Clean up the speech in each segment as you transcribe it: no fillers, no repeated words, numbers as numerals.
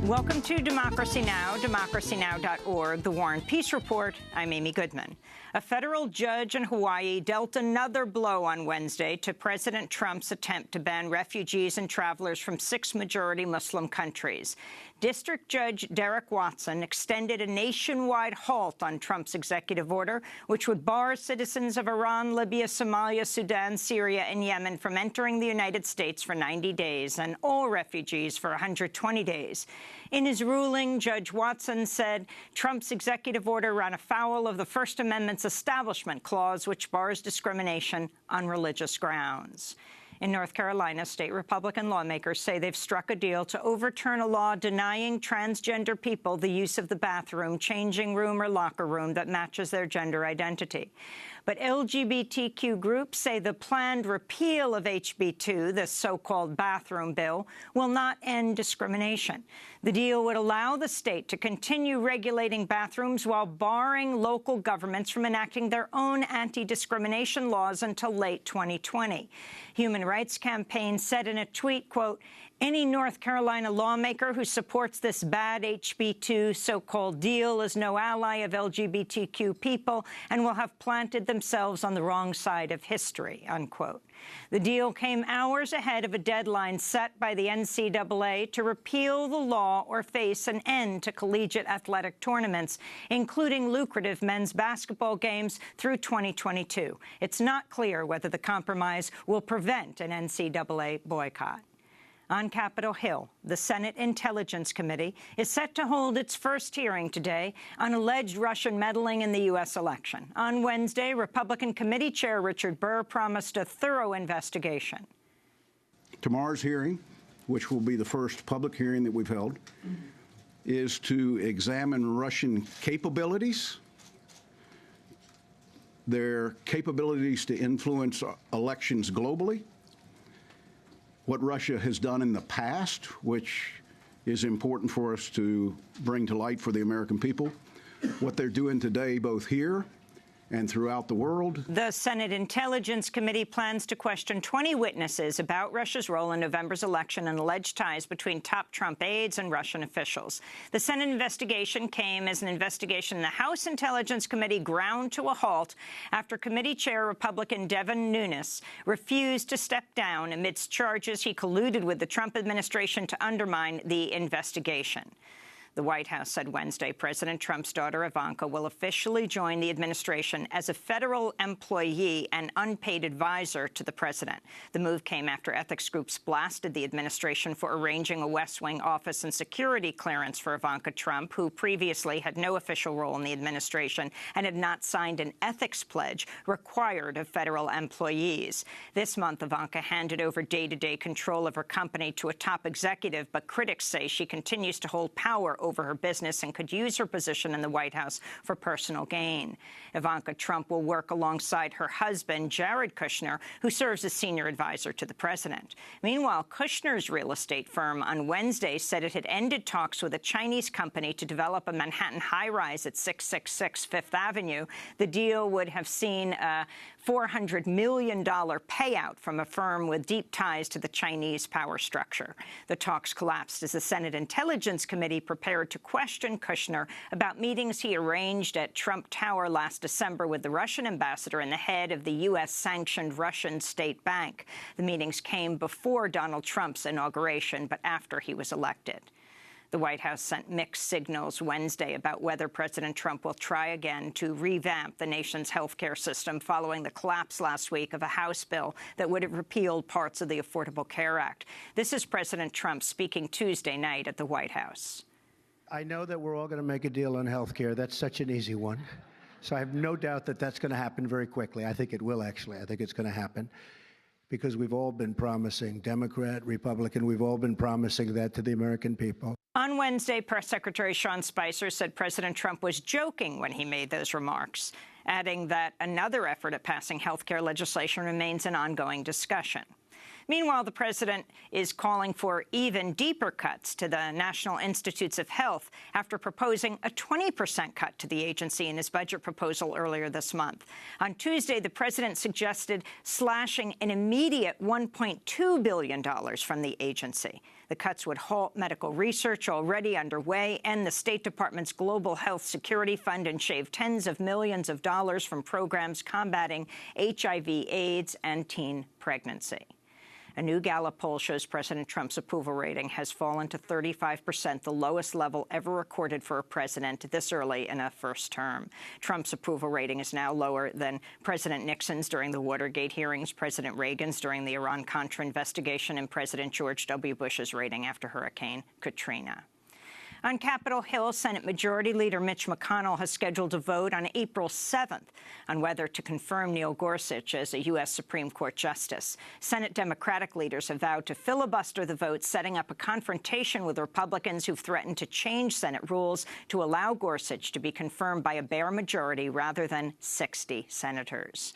Welcome to Democracy Now!, democracynow.org, The War and Peace Report. I'm Amy Goodman. A federal judge in Hawaii dealt another blow on Wednesday to President Trump's attempt to ban refugees and travelers from 6 majority Muslim countries. District Judge Derek Watson extended a nationwide halt on Trump's executive order, which would bar citizens of Iran, Libya, Somalia, Sudan, Syria, and Yemen from entering the United States for 90 days and all refugees for 120 days. In his ruling, Judge Watson said Trump's executive order ran afoul of the First Amendment's Establishment Clause, which bars discrimination on religious grounds. In North Carolina, state Republican lawmakers say they've struck a deal to overturn a law denying transgender people the use of the bathroom, changing room, or locker room that matches their gender identity. But LGBTQ groups say the planned repeal of HB 2, the so-called bathroom bill, will not end discrimination. The deal would allow the state to continue regulating bathrooms while barring local governments from enacting their own anti-discrimination laws until late 2020. Human Rights Campaign said in a tweet, quote, "Any North Carolina lawmaker who supports this bad HB 2 so-called deal is no ally of LGBTQ people and will have planted themselves on the wrong side of history," unquote. The deal came hours ahead of a deadline set by the NCAA to repeal the law or face an end to collegiate athletic tournaments, including lucrative men's basketball games, through 2022. It's not clear whether the compromise will prevent an NCAA boycott. On Capitol Hill, the Senate Intelligence Committee is set to hold its first hearing today on alleged Russian meddling in the U.S. election. On Wednesday, Republican Committee Chair Richard Burr promised a thorough investigation. Tomorrow's hearing, which will be the first public hearing that we've held, is to examine Russian capabilities, their capabilities to influence elections globally, what Russia has done in the past, which is important for us to bring to light for the American people, what they're doing today both here and throughout the world. The Senate Intelligence Committee plans to question 20 witnesses about Russia's role in November's election and alleged ties between top Trump aides and Russian officials. The Senate investigation came as an investigation the House Intelligence Committee ground to a halt after Committee Chair Republican Devin Nunes refused to step down amidst charges he colluded with the Trump administration to undermine the investigation. The White House said Wednesday President Trump's daughter Ivanka will officially join the administration as a federal employee and unpaid advisor to the president. The move came after ethics groups blasted the administration for arranging a West Wing office and security clearance for Ivanka Trump, who previously had no official role in the administration and had not signed an ethics pledge required of federal employees. This month, Ivanka handed over day-to-day control of her company to a top executive, but critics say she continues to hold power over her business and could use her position in the White House for personal gain. Ivanka Trump will work alongside her husband, Jared Kushner, who serves as senior advisor to the president. Meanwhile, Kushner's real estate firm on Wednesday said it had ended talks with a Chinese company to develop a Manhattan high-rise at 666 Fifth Avenue. The deal would have seen a $400 million payout from a firm with deep ties to the Chinese power structure. The talks collapsed as the Senate Intelligence Committee prepared to question Kushner about meetings he arranged at Trump Tower last December with the Russian ambassador and the head of the U.S.-sanctioned Russian state bank. The meetings came before Donald Trump's inauguration, but after he was elected. The White House sent mixed signals Wednesday about whether President Trump will try again to revamp the nation's health care system following the collapse last week of a House bill that would have repealed parts of the Affordable Care Act. This is President Trump speaking Tuesday night at the White House. I know that we're all going to make a deal on health care. That's such an easy one. So I have no doubt that that's going to happen very quickly. I think it will, actually. I think it's going to happen because we've all been promising, Democrat, Republican, we've all been promising that to the American people. On Wednesday, Press Secretary Sean Spicer said President Trump was joking when he made those remarks, adding that another effort at passing health care legislation remains an ongoing discussion. Meanwhile, the president is calling for even deeper cuts to the National Institutes of Health after proposing a 20% cut to the agency in his budget proposal earlier this month. On Tuesday, the president suggested slashing an immediate $1.2 billion from the agency. The cuts would halt medical research already underway, end the State Department's Global Health Security Fund, and shave tens of millions of dollars from programs combating HIV, AIDS, and teen pregnancy. A new Gallup poll shows President Trump's approval rating has fallen to 35%, the lowest level ever recorded for a president this early in a first term. Trump's approval rating is now lower than President Nixon's during the Watergate hearings, President Reagan's during the Iran-Contra investigation, and President George W. Bush's rating after Hurricane Katrina. On Capitol Hill, Senate Majority Leader Mitch McConnell has scheduled a vote on April 7th on whether to confirm Neil Gorsuch as a U.S. Supreme Court justice. Senate Democratic leaders have vowed to filibuster the vote, setting up a confrontation with Republicans who've threatened to change Senate rules to allow Gorsuch to be confirmed by a bare majority rather than 60 senators.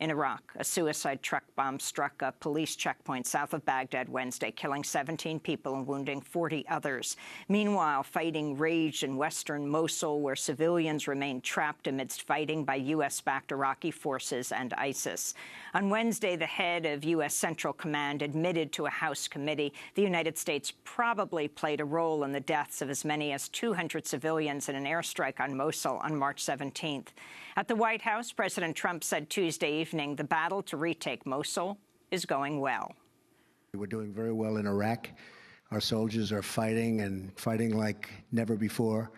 In Iraq, a suicide truck bomb struck a police checkpoint south of Baghdad Wednesday, killing 17 people and wounding 40 others. Meanwhile, fighting raged in western Mosul, where civilians remained trapped amidst fighting by U.S.-backed Iraqi forces and ISIS. On Wednesday, the head of U.S. Central Command admitted to a House committee the United States probably played a role in the deaths of as many as 200 civilians in an airstrike on Mosul on March 17th. At the White House, President Trump said Tuesday evening the battle to retake Mosul is going well. We're doing very well in Iraq. Our soldiers are fighting and fighting like never before,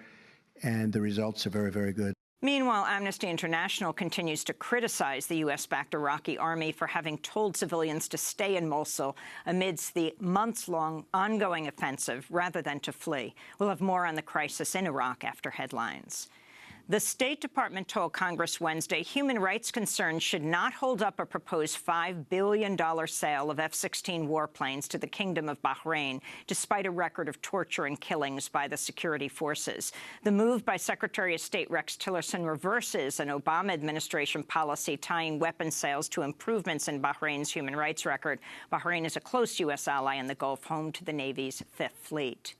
and the results are very, very good. Meanwhile, Amnesty International continues to criticize the U.S.-backed Iraqi army for having told civilians to stay in Mosul amidst the months-long ongoing offensive rather than to flee. We'll have more on the crisis in Iraq after headlines. The State Department told Congress Wednesday human rights concerns should not hold up a proposed $5 billion sale of F-16 warplanes to the Kingdom of Bahrain, despite a record of torture and killings by the security forces. The move by Secretary of State Rex Tillerson reverses an Obama administration policy tying weapons sales to improvements in Bahrain's human rights record. Bahrain is a close U.S. ally in the Gulf, home to the Navy's Fifth Fleet.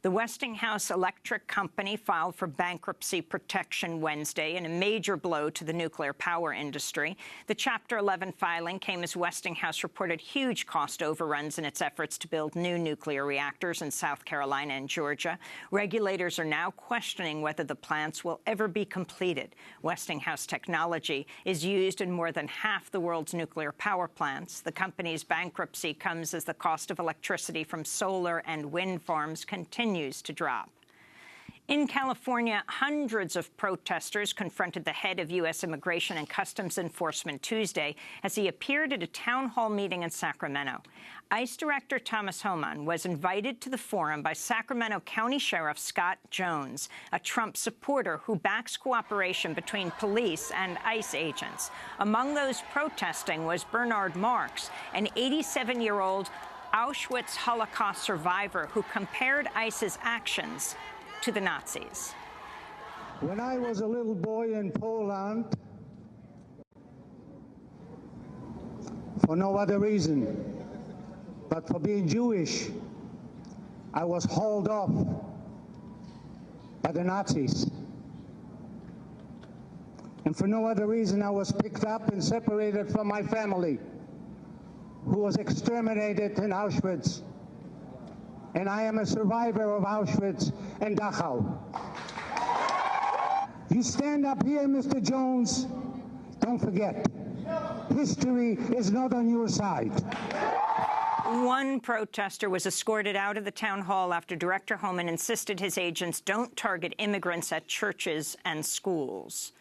The Westinghouse Electric Company filed for bankruptcy protection Wednesday in a major blow to the nuclear power industry. The Chapter 11 filing came as Westinghouse reported huge cost overruns in its efforts to build new nuclear reactors in South Carolina and Georgia. Regulators are now questioning whether the plants will ever be completed. Westinghouse technology is used in more than half the world's nuclear power plants. The company's bankruptcy comes as the cost of electricity from solar and wind farms continues to drop. In California, hundreds of protesters confronted the head of U.S. Immigration and Customs Enforcement Tuesday as he appeared at a town hall meeting in Sacramento. ICE Director Thomas Homan was invited to the forum by Sacramento County Sheriff Scott Jones, a Trump supporter who backs cooperation between police and ICE agents. Among those protesting was Bernard Marks, an 87-year-old Auschwitz Holocaust survivor who compared ICE's actions to the Nazis. When I was a little boy in Poland, for no other reason but for being Jewish, I was hauled off by the Nazis. And for no other reason, I was picked up and separated from my family, who was exterminated in Auschwitz. And I am a survivor of Auschwitz and Dachau. You stand up here, Mr. Jones, don't forget, history is not on your side. One protester was escorted out of the town hall after Director Homan insisted his agents don't target immigrants at churches and schools.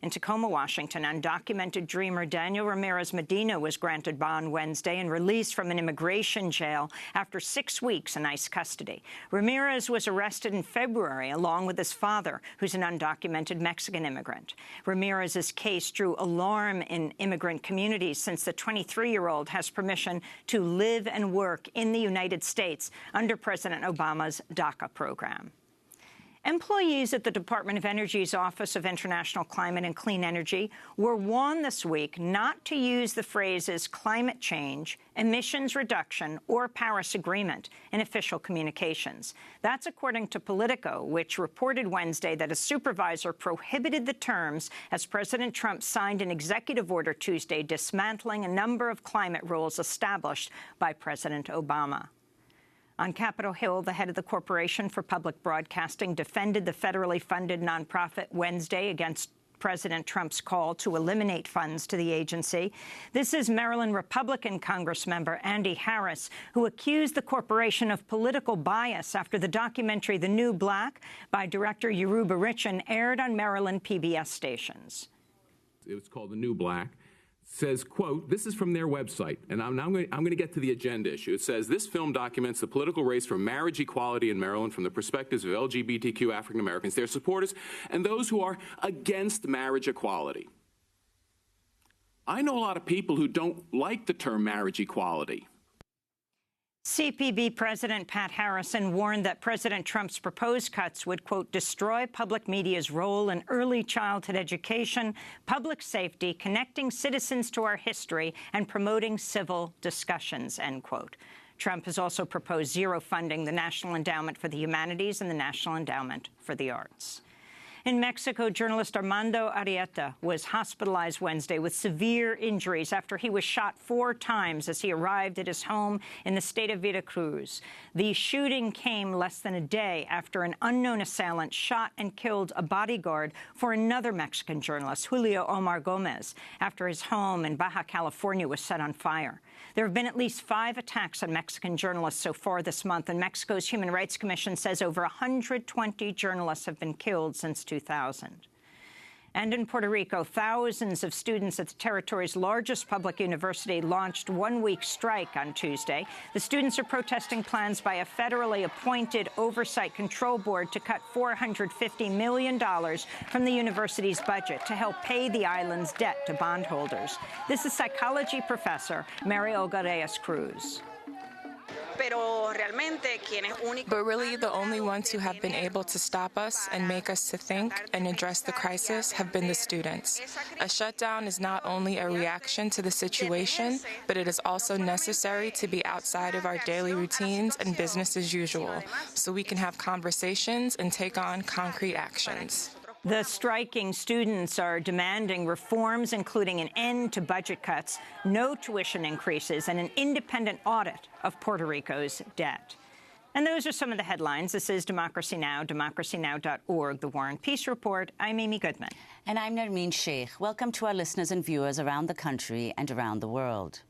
In Tacoma, Washington, undocumented dreamer Daniel Ramirez Medina was granted bond Wednesday and released from an immigration jail after 6 weeks in ICE custody. Ramirez was arrested in February along with his father, who's an undocumented Mexican immigrant. Ramirez's case drew alarm in immigrant communities since the 23-year-old has permission to live and work in the United States under President Obama's DACA program. Employees at the Department of Energy's Office of International Climate and Clean Energy were warned this week not to use the phrases climate change, emissions reduction, or Paris Agreement in official communications. That's according to Politico, which reported Wednesday that a supervisor prohibited the terms as President Trump signed an executive order Tuesday dismantling a number of climate rules established by President Obama. On Capitol Hill, the head of the Corporation for Public Broadcasting defended the federally funded nonprofit Wednesday against President Trump's call to eliminate funds to the agency. This is Maryland Republican Congressmember Andy Harris, who accused the corporation of political bias after the documentary The New Black by director Yoruba Richin aired on Maryland PBS stations. It was called The New Black. Says, quote, this is from their website, and I'm going to get to the agenda issue. It says, this film documents the political race for marriage equality in Maryland from the perspectives of LGBTQ African Americans, their supporters, and those who are against marriage equality. I know a lot of people who don't like the term marriage equality. CPB President Pat Harrison warned that President Trump's proposed cuts would, quote, destroy public media's role in early childhood education, public safety, connecting citizens to our history, and promoting civil discussions, end quote. Trump has also proposed zero funding the National Endowment for the Humanities and the National Endowment for the Arts. In Mexico, journalist Armando Arrieta was hospitalized Wednesday with severe injuries after he was shot 4 times as he arrived at his home in the state of Veracruz. The shooting came less than a day after an unknown assailant shot and killed a bodyguard for another Mexican journalist, Julio Omar Gomez, after his home in Baja California was set on fire. There have been at least 5 attacks on Mexican journalists so far this month, and Mexico's Human Rights Commission says over 120 journalists have been killed since 2000. And in Puerto Rico, thousands of students at the territory's largest public university launched one-week strike on Tuesday. The students are protesting plans by a federally appointed oversight control board to cut $450 million from the university's budget to help pay the island's debt to bondholders. This is psychology professor Mary Olga Reyes-Cruz. But really, the only ones who have been able to stop us and make us to think and address the crisis have been the students. A shutdown is not only a reaction to the situation, but it is also necessary to be outside of our daily routines and business as usual, so we can have conversations and take on concrete actions. The striking students are demanding reforms, including an end to budget cuts, no tuition increases, and an independent audit of Puerto Rico's debt. And those are some of the headlines. This is Democracy Now!, democracynow.org, The War and Peace Report. I'm Amy Goodman. And I'm Nermeen Sheikh. Welcome to our listeners and viewers around the country and around the world.